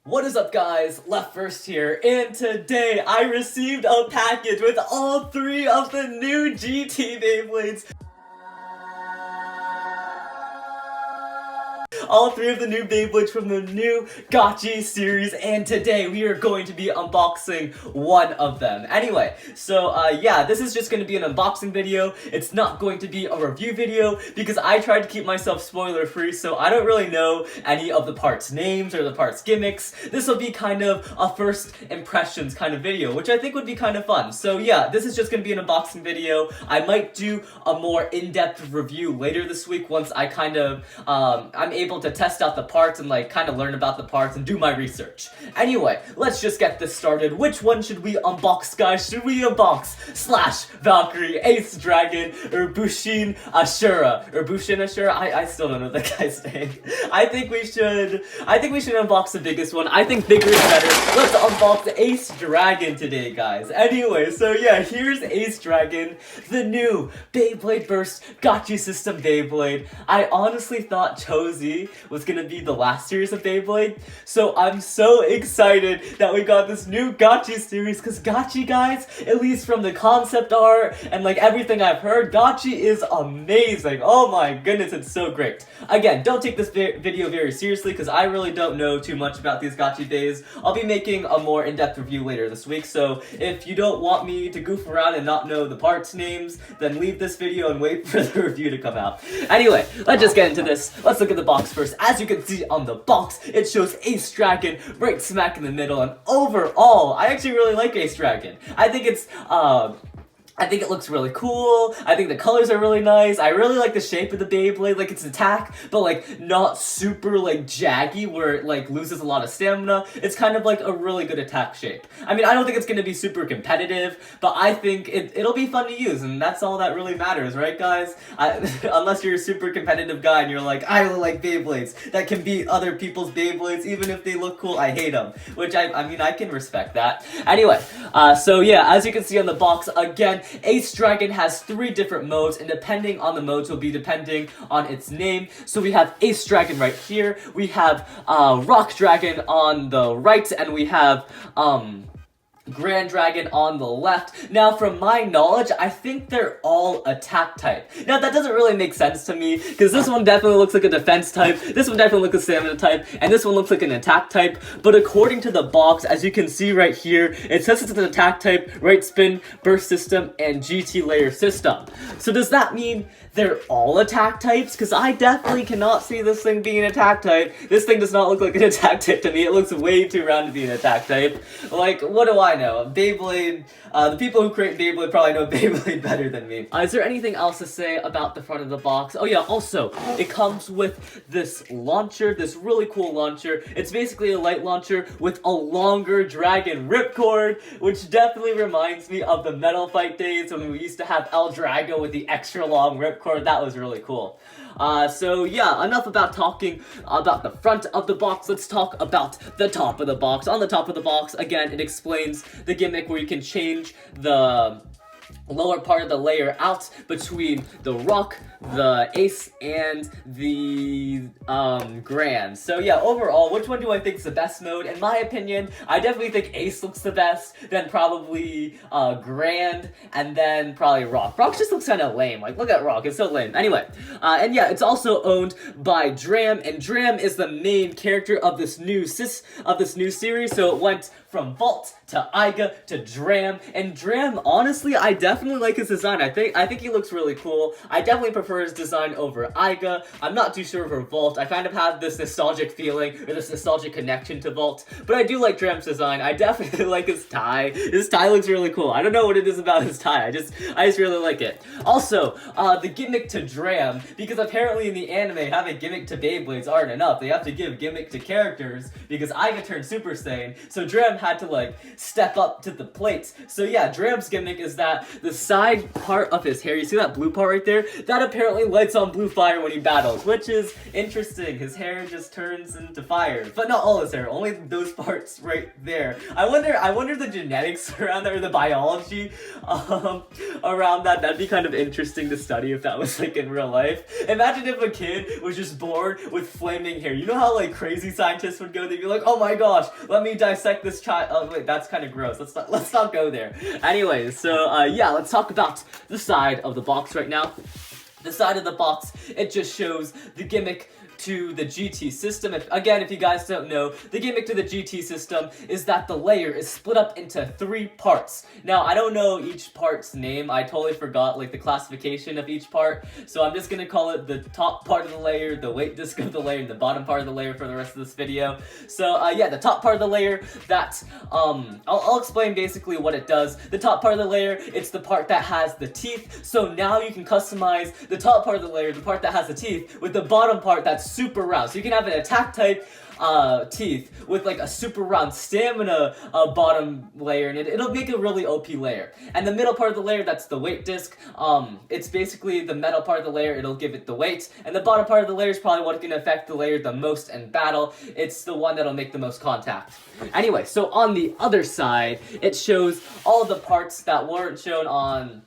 What is up, guys? LeftBurst here, and today I received a package with all 3 of the new GT Beyblades. All 3 of the new Beyblades from the new GACHI series, and today we are going to be unboxing one of them. Anyway, so yeah, this is just going to be an unboxing video. It's not going to be a review video because I tried to keep myself spoiler free, so I don't really know any of the parts' names or the parts' gimmicks. This will be kind of a first impressions kind of video, which I think would be kind of fun. So yeah, this is just going to be an unboxing video. I might do a more in-depth review later this week once I kind of, I'm able to test out the parts and like kind of learn about the parts and do my research. Anyway, let's just get this started. Which one should we unbox, guys? Should we unbox Slash, Valkyrie, Ace Dragon, or Bushin Ashura? Or Bushin Ashura? I still don't know the guy's name. I think we should unbox the biggest one. I think bigger is better. Let's unbox Ace Dragon today, guys. Anyway, so yeah, here's Ace Dragon, the new Beyblade Burst GACHI system Beyblade. I honestly thought Chozy was gonna be the last series of Beyblade, so I'm so excited that we got this new GACHI series, because GACHI, guys, at least from the concept art and like everything I've heard, GACHI is amazing. Oh my goodness, it's so great. Again, don't take this video very seriously because I really don't know too much about these GACHI days. I'll be making a more in-depth review later this week, so if you don't want me to goof around and not know the parts names, then leave this video and wait for the review to come out. Anyway, let's just get into this. Let's look at the box first. As you can see on the box, it shows Ace Dragon right smack in the middle, and overall, I actually really like Ace Dragon. I think it looks really cool. I think the colors are really nice. I really like the shape of the Beyblade, like its attack, but like not super like jaggy where it like loses a lot of stamina. It's kind of like a really good attack shape. I mean, I don't think it's gonna be super competitive, but I think it'll be fun to use, and that's all that really matters, right, guys? Unless you're a super competitive guy and you're like, I really like Beyblades that can beat other people's Beyblades even if they look cool. I hate them, which I mean, I can respect that. Anyway, so yeah, as you can see on the box, again, Ace Dragon has 3 different modes, and depending on the modes will be depending on its name. So we have Ace Dragon right here, we have Rock Dragon on the right, and we have Grand Dragon on the left. Now, from my knowledge, I think they're all attack type. Now, that doesn't really make sense to me, because this one definitely looks like a defense type, this one definitely looks like a stamina type, and this one looks like an attack type. But according to the box, as you can see right here, it says it's an attack type, right spin, burst system, and GT layer system. So does that mean they're all attack types? Because I definitely cannot see this thing being an attack type. This thing does not look like an attack type to me. It looks way too round to be an attack type. Like, what do I know? Beyblade, the people who create Beyblade probably know Beyblade better than me. Is there anything else to say about the front of the box? Oh yeah, also, it comes with this launcher, this really cool launcher. It's basically a light launcher with a longer dragon ripcord, which definitely reminds me of the Metal Fight days when we used to have El Drago with the extra long ripcord. That was really cool. So yeah, enough about talking about the front of the box. Let's talk about the top of the box. On the top of the box, again, it explains the gimmick where you can change the lower part of the layer out between the Rock, the Ace, and the Grand. So yeah, overall, which one do I think is the best mode? In my opinion, I definitely think Ace looks the best, then probably Grand, and then probably Rock. Rock just looks kind of lame. Like, look at Rock, it's so lame. Anyway, and yeah, it's also owned by Dram, and Dram is the main character of this new series. So it went from Vault to Iga to Dram, and Dram, honestly, I definitely like his design. I think he looks really cool. I definitely prefer his design over Iga. I'm not too sure for Vault. I kind of have this nostalgic feeling, or this nostalgic connection to Vault, but I do like Dram's design. I definitely like his tie. His tie looks really cool. I don't know what it is about his tie. I just really like it. Also, the gimmick to Dram, because apparently in the anime, having gimmick to Beyblades aren't enough. They have to give gimmick to characters, because Iga turned Super Saiyan, so Dram had to like step up to the plate. So yeah, Dram's gimmick is that the side part of his hair, you see that blue part right there? That apparently lights on blue fire when he battles, which is interesting. His hair just turns into fire. But not all his hair, only those parts right there. I wonder the genetics around that, or the biology around that. That'd be kind of interesting to study if that was like in real life. Imagine if a kid was just born with flaming hair. You know how like crazy scientists would go? They'd be like, oh my gosh, let me dissect this child. Oh wait, that's kind of gross. Let's not go there. Anyways, so yeah, let's talk about the side of the box right now. The side of the box, it just shows the gimmick to the GT system. If you guys don't know, the gimmick to the GT system is that the layer is split up into 3 parts. Now, I don't know each part's name. I totally forgot like the classification of each part, so I'm just gonna call it the top part of the layer, the weight disc of the layer, and the bottom part of the layer for the rest of this video. So yeah, the top part of the layer, that I'll explain basically what it does. The top part of the layer, it's the part that has the teeth. So now you can customize the top part of the layer, the part that has the teeth, with the bottom part that's super round. So you can have an attack type teeth with like a super round stamina bottom layer, and it'll make a really OP layer. And the middle part of the layer, that's the weight disc. It's basically the metal part of the layer, it'll give it the weight. And the bottom part of the layer is probably what's gonna affect the layer the most in battle. It's the one that'll make the most contact. Anyway, so on the other side, it shows all the parts that weren't shown on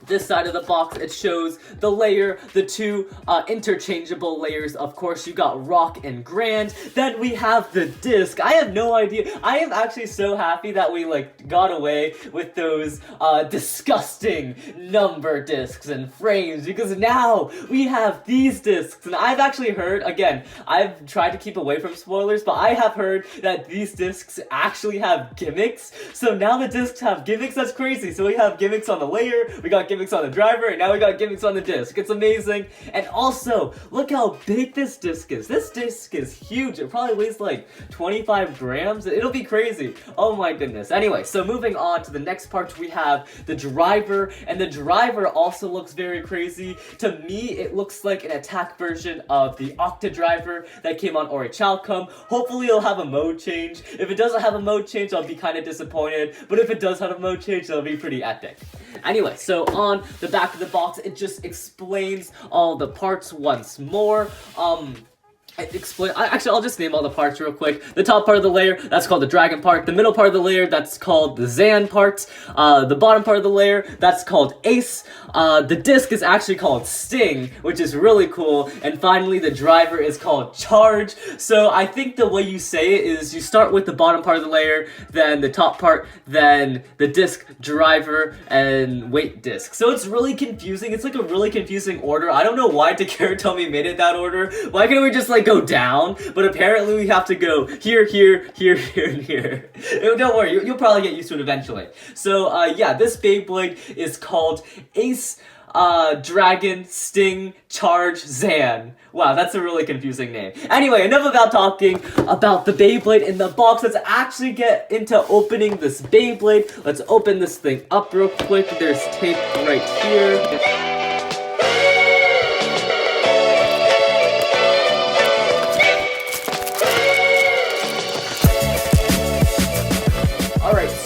this side of the box. It shows the layer, the 2 interchangeable layers. Of course, you got Rock and Grand. Then we have the disc. I have no idea. I am actually so happy that we like got away with those disgusting number discs and frames, because now we have these discs. And I've actually heard, again, I've tried to keep away from spoilers, but I have heard that these discs actually have gimmicks. So now the discs have gimmicks. That's crazy. So we have gimmicks on the layer, we got gimmicks on the driver, and now we got gimmicks on the disc. It's amazing. And also, look how big this disc is. This disc is huge. It probably weighs like 25 grams. It'll be crazy. Oh my goodness. Anyway, so moving on to the next part, we have the driver, and the driver also looks very crazy. To me, it looks like an attack version of the Octa driver that came on Orichalcum. Hopefully it'll have a mode change. If it doesn't have a mode change, I'll be kind of disappointed, but if it does have a mode change, it'll be pretty epic. Anyway, so on the back of the box, it just explains all the parts once more. Actually, I'll just name all the parts real quick. The top part of the layer, that's called the dragon part. The middle part of the layer, that's called the Zan part. The bottom part of the layer, that's called Ace. The disc is actually called Sting, which is really cool. And finally, the driver is called Charge. So I think the way you say it is you start with the bottom part of the layer, then the top part, then the disc, driver, and weight disc. So it's really confusing. It's like a really confusing order. I don't know why Takara made it that order. Why can't we just like go down? But apparently we have to go here, here, here, here, and here. Don't worry, you'll probably get used to it eventually. So yeah, this Beyblade is called Ace Dragon Sting Charge Zan. Wow, that's a really confusing name. Anyway, enough about talking about the Beyblade in the box. Let's actually get into opening this Beyblade. Let's open this thing up real quick. There's tape right here.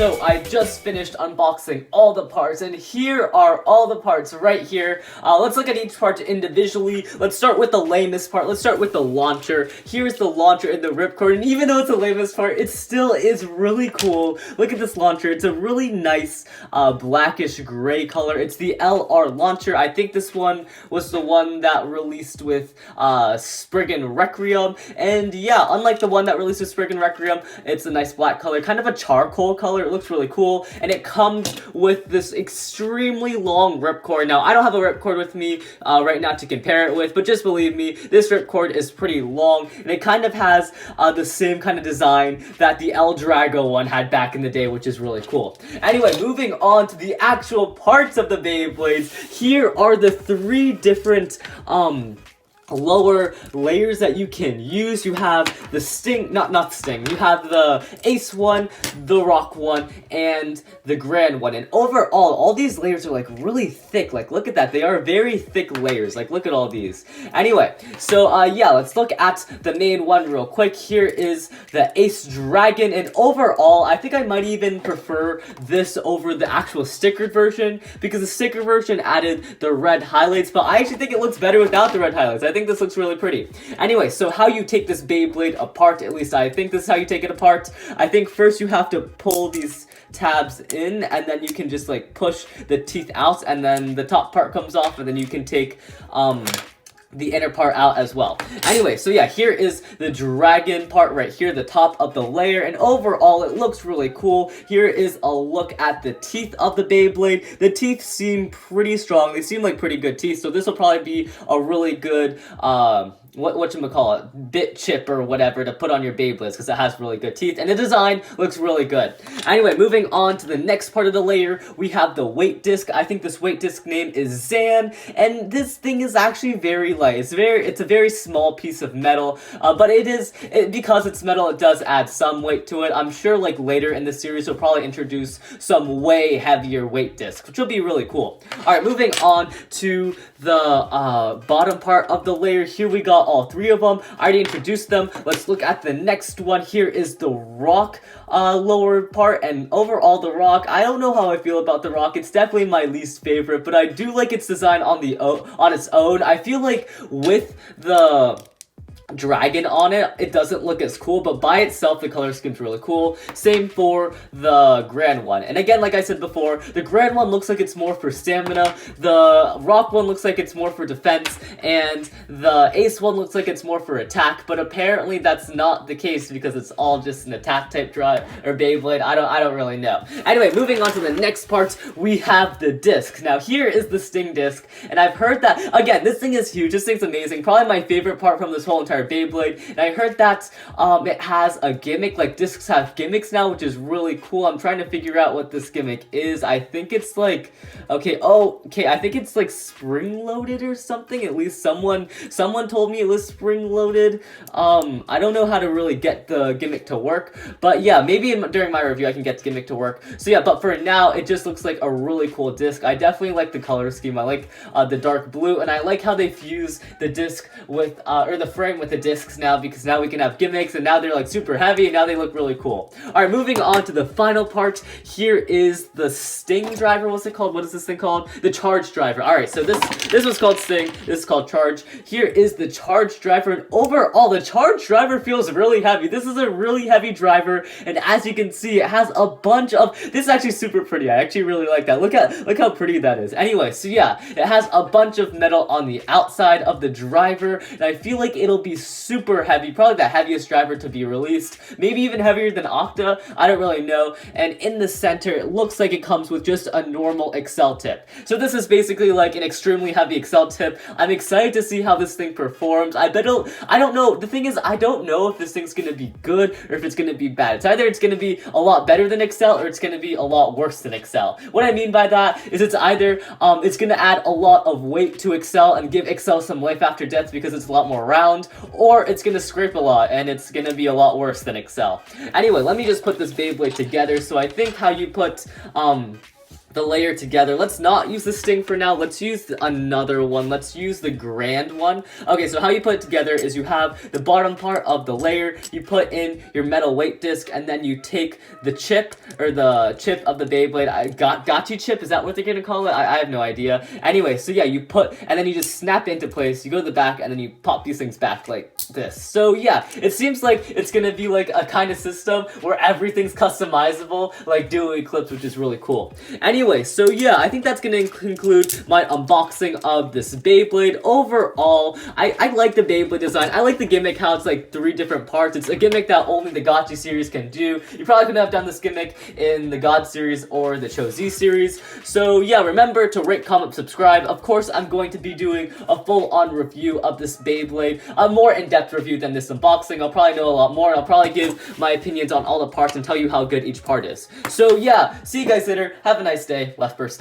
So I just finished unboxing all the parts, and here are all the parts right here. Let's look at each part individually. Let's start with the lamest part. Let's start with the launcher. Here's the launcher and the ripcord, and even though it's the lamest part, it still is really cool. Look at this launcher. It's a really nice blackish gray color. It's the LR launcher. I think this one was the one that released with Spriggan Requiem, and yeah, unlike the one that released with Spriggan Requiem, it's a nice black color, kind of a charcoal color. It looks really cool, and it comes with this extremely long ripcord. Now, I don't have a ripcord with me right now to compare it with, but just believe me, this ripcord is pretty long, and it kind of has the same kind of design that the El Drago one had back in the day, which is really cool. Anyway, moving on to the actual parts of the Beyblades, here are the 3 different lower layers that you can use. You have the Sting, not the Sting, you have the Ace one, the Rock one, and the Grand one. And overall, all these layers are like really thick. Like, look at that. They are very thick layers. Like, look at all these. Anyway, so yeah, let's look at the main one real quick. Here is the Ace Dragon, and overall, I think I might even prefer this over the actual stickered version, because the sticker version added the red highlights, but I actually think it looks better without the red highlights. I think this looks really pretty. Anyway, so how you take this Beyblade apart, at least I think this is how you take it apart. I think first you have to pull these tabs in, and then you can just like push the teeth out, and then the top part comes off, and then you can take the inner part out as well. Anyway, so yeah, here is the dragon part right here, the top of the layer, and overall it looks really cool. Here is a look at the teeth of the Beyblade. The teeth seem pretty strong. They seem like pretty good teeth, so this will probably be a really good whatchamacallit, bit chip or whatever to put on your Beyblades, because it has really good teeth, and the design looks really good. Anyway, moving on to the next part of the layer, we have the weight disc. I think this weight disc name is Zan, and this thing is actually very light. It's a very small piece of metal, but because it's metal, it does add some weight to it. I'm sure like later in the series we'll probably introduce some way heavier weight discs, which will be really cool. Alright, moving on to the bottom part of the layer. Here we got all three of them. I already introduced them. Let's look at the next one. Here is the Rock lower part, and overall the Rock, I don't know how I feel about the Rock. It's definitely my least favorite, but I do like its design on its own. I feel like with the dragon on it, it doesn't look as cool, but by itself the color scheme's really cool. Same for the Grand one. And again, like I said before, the Grand one looks like it's more for stamina, the Rock one looks like it's more for defense, and the Ace one looks like it's more for attack, but apparently that's not the case because it's all just an attack type or Beyblade. I don't really know. Anyway, moving on to the next part, we have the disc. Now here is the Sting disc, and I've heard that, again, this thing is huge, this thing's amazing, probably my favorite part from this whole entire Beyblade, and I heard that it has a gimmick. Like, discs have gimmicks now, which is really cool. I'm trying to figure out what this gimmick is. I think it's like, I think it's like spring-loaded or something. At least someone told me it was spring-loaded. I don't know how to really get the gimmick to work, but yeah, maybe during my review I can get the gimmick to work. So yeah, but for now, it just looks like a really cool disc. I definitely like the color scheme. I like the dark blue, and I like how they fuse the disc with, or the frame with the discs now, because now we can have gimmicks, and now they're like super heavy, and now they look really cool. Alright, moving on to the final part. Here is the Sting driver. What's it called? What is this thing called? The Charge driver. Alright, so this was called Sting, this is called Charge. Here is the Charge driver, and overall, the Charge driver feels really heavy. This is a really heavy driver, and as you can see, it has a bunch of, this is actually super pretty. I actually really like that. Look how pretty that is. Anyway, so yeah, it has a bunch of metal on the outside of the driver, and I feel like it'll be super heavy, probably the heaviest driver to be released, maybe even heavier than Octa, I don't really know. And in the center, it looks like it comes with just a normal Excel tip. So this is basically like an extremely heavy Excel tip. I'm excited to see how this thing performs. I don't know, the thing is, I don't know if this thing's gonna be good or if it's gonna be bad. It's either it's gonna be a lot better than Excel or it's gonna be a lot worse than Excel. What I mean by that is it's either it's gonna add a lot of weight to Excel and give Excel some life after death because it's a lot more round, or it's gonna scrape a lot and it's gonna be a lot worse than Excel. Anyway, let me just put this Beyblade together. So I think how you put the layer together. Let's not use the Sting for now. Let's use another one. Let's use the Grand one. Okay, so how you put it together is you have the bottom part of the layer, you put in your metal weight disc, and then you take the chip, or the chip of the Beyblade. GACHI chip, is that what they're gonna call it? I have no idea. Anyway, so yeah, you put, and then you just snap it into place, you go to the back, and then you pop these things back like this. So yeah, it seems like it's gonna be like a kind of system where everything's customizable, like Duo Eclipse, which is really cool. Anyway, so yeah, I think that's gonna conclude my unboxing of this Beyblade. Overall, I like the Beyblade design. I like the gimmick, how it's like 3 different parts. It's a gimmick that only the GACHI series can do. You probably couldn't have done this gimmick in the God series or the Cho Z series. So yeah, remember to rate, comment, subscribe. Of course, I'm going to be doing a full-on review of this Beyblade, a more in-depth review than this unboxing. I'll probably know a lot more, and I'll probably give my opinions on all the parts and tell you how good each part is. So yeah, see you guys later. Have a nice day. LeftBurst out.